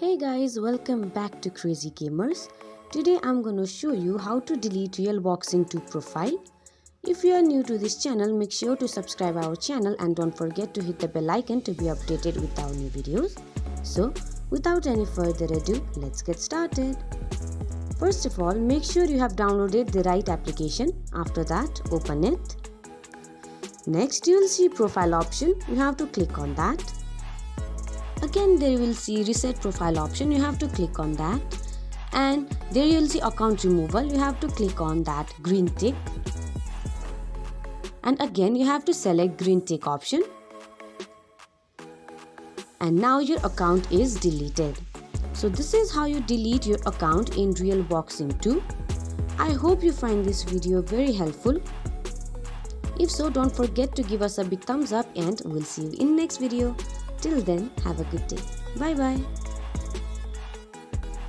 Hey guys, welcome back to Crazy Gamers. Today I'm gonna show you how to delete Realboxing 2 profile. If you are new to this channel, make sure to subscribe our channel and don't forget to hit the bell icon to be updated with our new videos. So, without any further ado, let's get started. First of all, make sure you have downloaded the right application. After that, open it. Next, you will see profile option. You have to click on that. Again, there you will see reset profile option. You have to click on that, and there you will see account removal. You have to click on that green tick, and again you have to select green tick option, and now your account is deleted. So this is how you delete your account in Realboxing 2. I hope you find this video very helpful. If so, don't forget to give us a big thumbs up, and we'll see you in next video. Till then, have a good day. Bye bye.